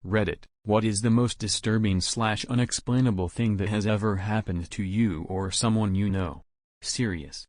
Reddit, what is the most disturbing/unexplainable thing that has ever happened to you or someone you know? Serious.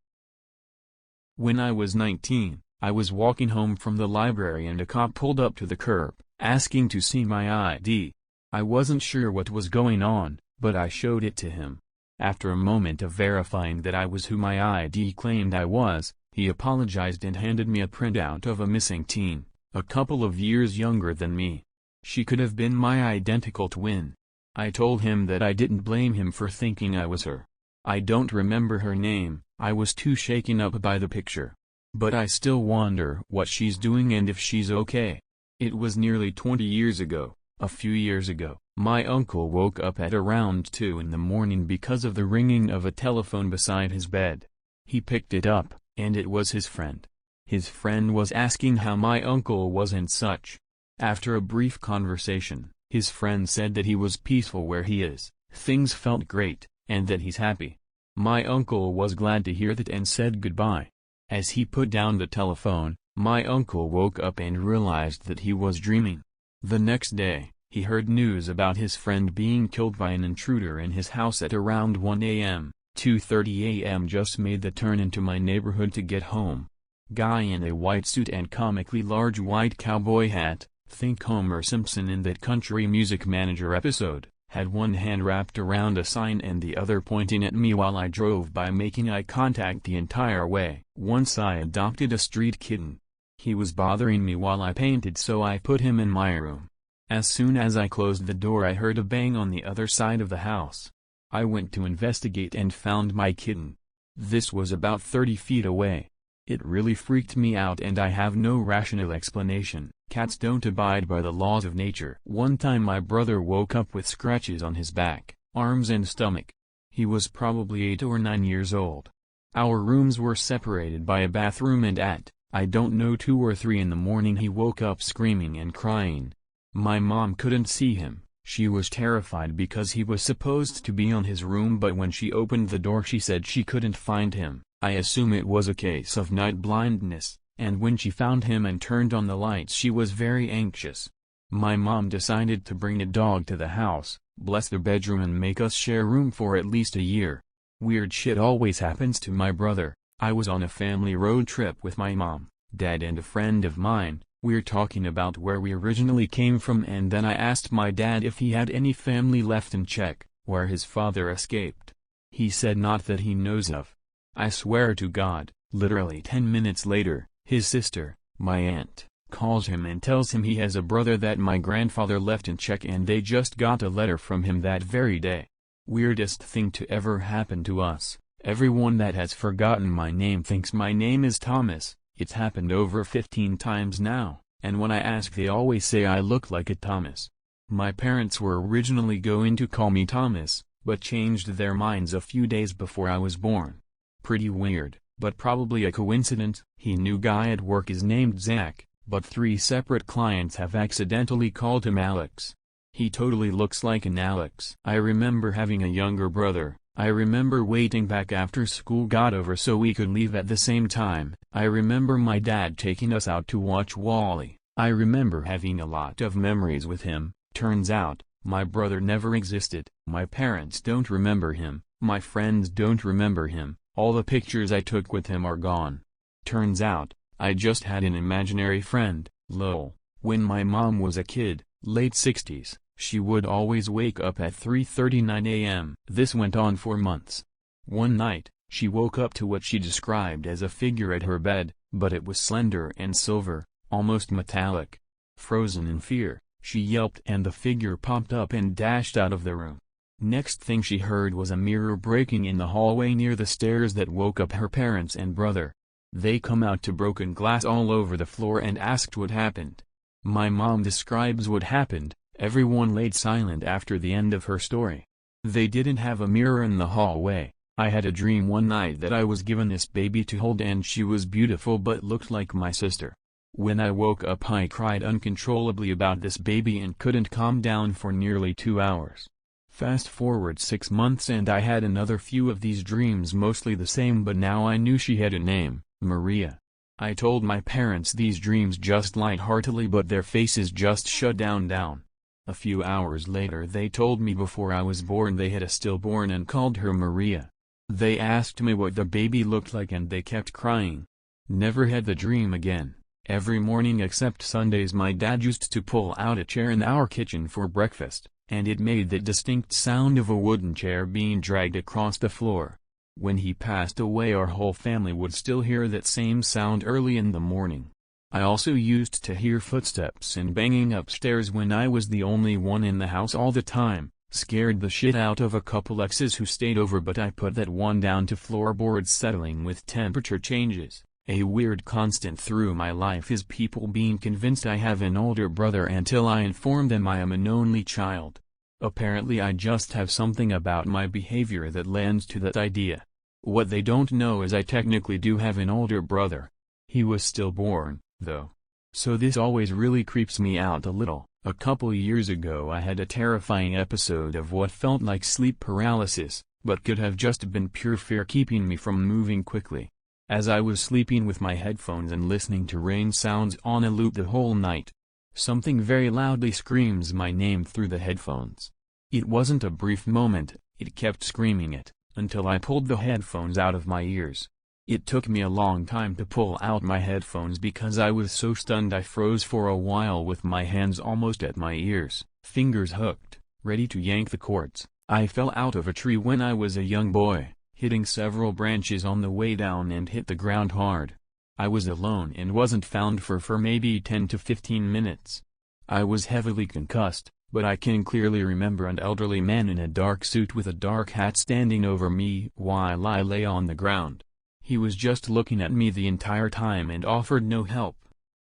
When I was 19, I was walking home from the library and a cop pulled up to the curb, asking to see my ID. I wasn't sure what was going on, but I showed it to him. After a moment of verifying that I was who my ID claimed I was, he apologized and handed me a printout of a missing teen, a couple of years younger than me. She could have been my identical twin. I told him that I didn't blame him for thinking I was her. I don't remember her name, I was too shaken up by the picture. But I still wonder what she's doing and if she's okay. It was nearly 20 years ago. A few years ago, my uncle woke up at around 2 in the morning because of the ringing of a telephone beside his bed. He picked it up, and it was his friend. His friend was asking how my uncle was and such. After a brief conversation, his friend said that he was peaceful where he is, things felt great, and that he's happy. My uncle was glad to hear that and said goodbye. As he put down the telephone, my uncle woke up and realized that he was dreaming. The next day, he heard news about his friend being killed by an intruder in his house at around 1 a.m. 2:30 a.m. Just made the turn into my neighborhood to get home. Guy in a white suit and comically large white cowboy hat, think Homer Simpson in that Country Music Manager episode, had one hand wrapped around a sign and the other pointing at me while I drove by, making eye contact the entire way. Once I adopted a street kitten. He was bothering me while I painted, so I put him in my room. As soon as I closed the door I heard a bang on the other side of the house. I went to investigate and found my kitten. This was about 30 feet away. It really freaked me out and I have no rational explanation. Cats don't abide by the laws of nature. One time my brother woke up with scratches on his back, arms and stomach. He was probably 8 or 9 years old. Our rooms were separated by a bathroom and at, I don't know, 2 or 3 in the morning he woke up screaming and crying. My mom couldn't see him. She was terrified because he was supposed to be on his room, but when she opened the door she said she couldn't find him. I assume it was a case of night blindness, and when she found him and turned on the lights she was very anxious. My mom decided to bring a dog to the house, bless the bedroom and make us share room for at least a year. Weird shit always happens to my brother. I was on a family road trip with my mom, dad and a friend of mine. We're talking about where we originally came from, and then I asked my dad if he had any family left in Czech, where his father escaped. He said not that he knows of. I swear to God, literally 10 minutes later, his sister, my aunt, calls him and tells him he has a brother that my grandfather left in Czech and they just got a letter from him that very day. Weirdest thing to ever happen to us. Everyone that has forgotten my name thinks my name is Thomas. It's happened over 15 times now, and when I ask they always say I look like a Thomas. My parents were originally going to call me Thomas, but changed their minds a few days before I was born. Pretty weird, but probably a coincidence. He knew guy at work is named Zach, but 3 separate clients have accidentally called him Alex. He totally looks like an Alex. I remember having a younger brother. I remember waiting back after school got over so we could leave at the same time. I remember my dad taking us out to watch Wall-E. I remember having a lot of memories with him. Turns out, my brother never existed. My parents don't remember him. My friends don't remember him. All the pictures I took with him are gone. Turns out, I just had an imaginary friend, lol. When my mom was a kid, late 60s. She would always wake up at 3:39 a.m. This went on for months. One night, she woke up to what she described as a figure at her bed, but it was slender and silver, almost metallic. Frozen in fear, she yelped and the figure popped up and dashed out of the room. Next thing she heard was a mirror breaking in the hallway near the stairs that woke up her parents and brother. They come out to broken glass all over the floor and asked what happened. My mom describes what happened. Everyone laid silent after the end of her story. They didn't have a mirror in the hallway. I had a dream one night that I was given this baby to hold and she was beautiful but looked like my sister. When I woke up I cried uncontrollably about this baby and couldn't calm down for nearly 2 hours. Fast forward 6 months and I had another few of these dreams, mostly the same, but now I knew she had a name, Maria. I told my parents these dreams just lightheartedly, but their faces just shut down. A few hours later they told me before I was born they had a stillborn and called her Maria. They asked me what the baby looked like and they kept crying. Never had the dream again. Every morning except Sundays my dad used to pull out a chair in our kitchen for breakfast, and it made that distinct sound of a wooden chair being dragged across the floor. When he passed away our whole family would still hear that same sound early in the morning. I also used to hear footsteps and banging upstairs when I was the only one in the house all the time. Scared the shit out of a couple exes who stayed over, but I put that one down to floorboards settling with temperature changes. A weird constant through my life is people being convinced I have an older brother until I inform them I am an only child. Apparently I just have something about my behavior that lends to that idea. What they don't know is I technically do have an older brother. He was stillborn, though. So this always really creeps me out a little. A couple years ago I had a terrifying episode of what felt like sleep paralysis, but could have just been pure fear keeping me from moving quickly. As I was sleeping with my headphones and listening to rain sounds on a loop the whole night, something very loudly screams my name through the headphones. It wasn't a brief moment, it kept screaming it, until I pulled the headphones out of my ears. It took me a long time to pull out my headphones because I was so stunned I froze for a while with my hands almost at my ears, fingers hooked, ready to yank the cords. I fell out of a tree when I was a young boy, hitting several branches on the way down and hit the ground hard. I was alone and wasn't found for maybe 10 to 15 minutes. I was heavily concussed, but I can clearly remember an elderly man in a dark suit with a dark hat standing over me while I lay on the ground. He was just looking at me the entire time and offered no help.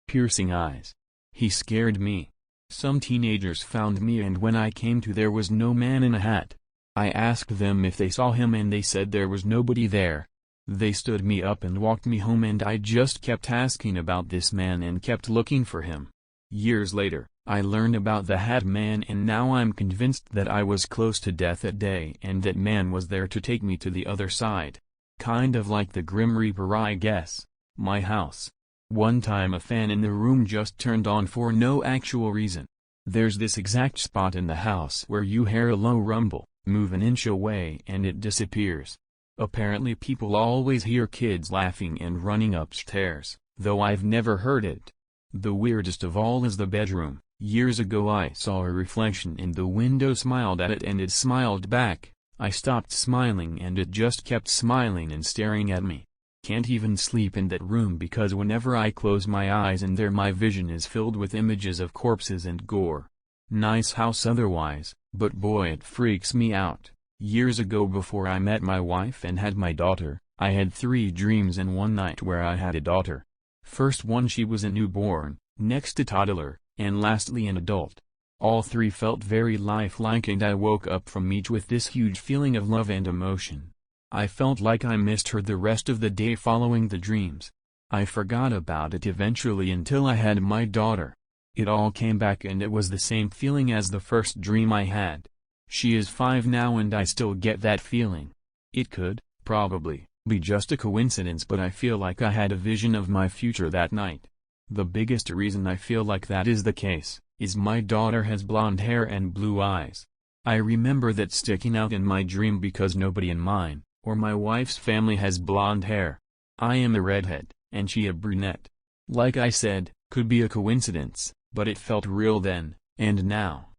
Piercing eyes. He scared me. Some teenagers found me and when I came to there was no man in a hat. I asked them if they saw him and they said there was nobody there. They stood me up and walked me home and I just kept asking about this man and kept looking for him. Years later, I learned about the Hat Man and now I'm convinced that I was close to death that day and that man was there to take me to the other side. Kind of like the Grim Reaper, I guess. My house. One time a fan in the room just turned on for no actual reason. There's this exact spot in the house where you hear a low rumble, move an inch away and it disappears. Apparently people always hear kids laughing and running upstairs, though I've never heard it. The weirdest of all is the bedroom. Years ago I saw a reflection in the window, smiled at it and it smiled back. I stopped smiling and it just kept smiling and staring at me. Can't even sleep in that room because whenever I close my eyes in there my vision is filled with images of corpses and gore. Nice house otherwise, but boy it freaks me out. Years ago before I met my wife and had my daughter, I had 3 dreams in one night where I had a daughter. First one she was a newborn, next a toddler, and lastly an adult. All 3 felt very lifelike and I woke up from each with this huge feeling of love and emotion. I felt like I missed her the rest of the day following the dreams. I forgot about it eventually until I had my daughter. It all came back and it was the same feeling as the first dream I had. She is 5 now and I still get that feeling. It could, probably, be just a coincidence, but I feel like I had a vision of my future that night. The biggest reason I feel like that is the case is my daughter has blonde hair and blue eyes. I remember that sticking out in my dream because nobody in mine, or my wife's family has blonde hair. I am a redhead, and she a brunette. Like I said, could be a coincidence, but it felt real then, and now.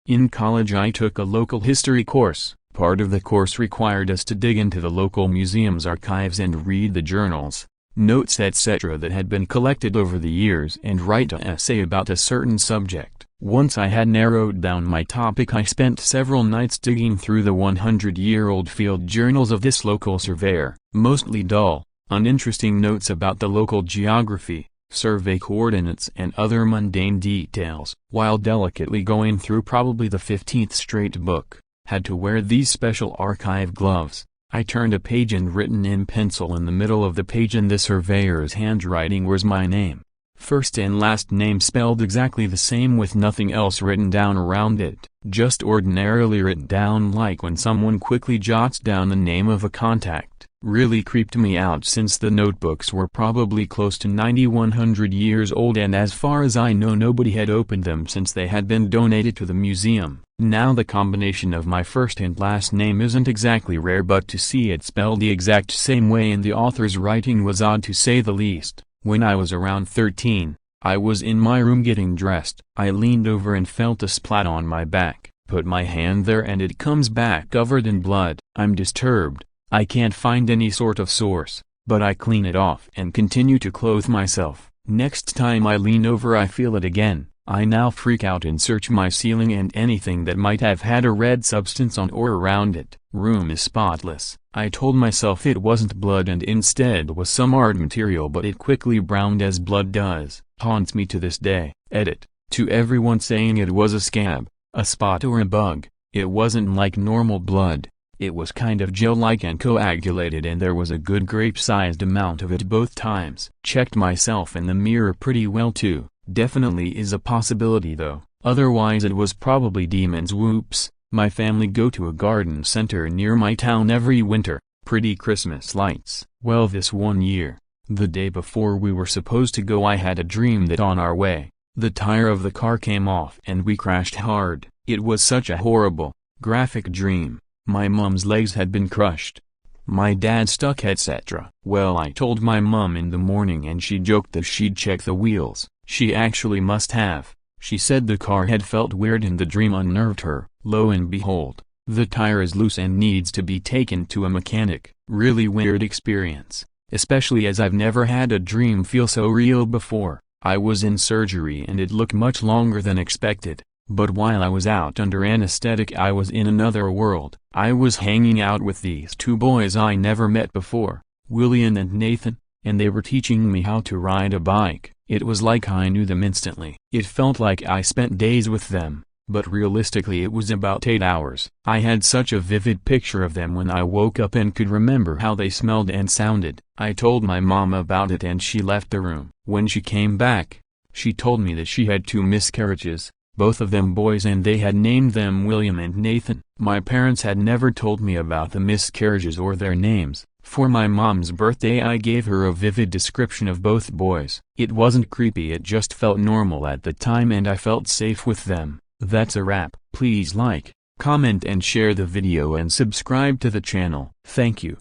In college I took a local history course. Part of the course required us to dig into the local museum's archives and read the journals, notes etc. that had been collected over the years and write an essay about a certain subject. Once I had narrowed down my topic I spent several nights digging through the 100-year-old field journals of this local surveyor, mostly dull, uninteresting notes about the local geography, survey coordinates and other mundane details, while delicately going through probably the 15th straight book. Had to wear these special archive gloves. I turned a page and written in pencil in the middle of the page in the surveyor's handwriting was my name. First and last name spelled exactly the same with nothing else written down around it, just ordinarily written down like when someone quickly jots down the name of a contact. really creeped me out since the notebooks were probably close to 9100 years old, and as far as I know nobody had opened them since they had been donated to the museum. Now the combination of my first and last name isn't exactly rare, but to see it spelled the exact same way in the author's writing was odd to say the least. When I was around 13, I was in my room getting dressed. I leaned over and felt a splat on my back, put my hand there and it comes back covered in blood. I'm disturbed. I can't find any sort of source, but I clean it off and continue to clothe myself. Next time I lean over I feel it again. I now freak out and search my ceiling and anything that might have had a red substance on or around it. Room is spotless. I told myself it wasn't blood and instead was some art material, but it quickly browned as blood does. Haunts me to this day. Edit. To everyone saying it was a scab, a spot or a bug, it wasn't like normal blood. It was kind of gel-like and coagulated, and there was a good grape-sized amount of it both times. Checked myself in the mirror pretty well too. Definitely is a possibility though, otherwise it was probably demons. Whoops. My family go to a garden center near my town every winter. Pretty Christmas lights. Well, this one year, the day before we were supposed to go, I had a dream that on our way, the tire of the car came off and we crashed hard. It was such a horrible, graphic dream. My mom's legs had been crushed. My dad stuck, etc. Well, I told my mom in the morning and she joked that she'd check the wheels. She actually must have. She said the car had felt weird and the dream unnerved her. Lo and behold, the tire is loose and needs to be taken to a mechanic. Really weird experience, especially as I've never had a dream feel so real before. I was in surgery and it looked much longer than expected. But while I was out under anesthetic I was in another world. I was hanging out with these two boys I never met before, William and Nathan, and they were teaching me how to ride a bike. It was like I knew them instantly. It felt like I spent days with them, but realistically it was about 8 hours. I had such a vivid picture of them when I woke up and could remember how they smelled and sounded. I told my mom about it and she left the room. When she came back, she told me that she had 2 miscarriages. Both of them boys, and they had named them William and Nathan. My parents had never told me about the miscarriages or their names. For my mom's birthday I gave her a vivid description of both boys. It wasn't creepy, it just felt normal at the time and I felt safe with them. That's a wrap. Please like, comment and share the video and subscribe to the channel. Thank you.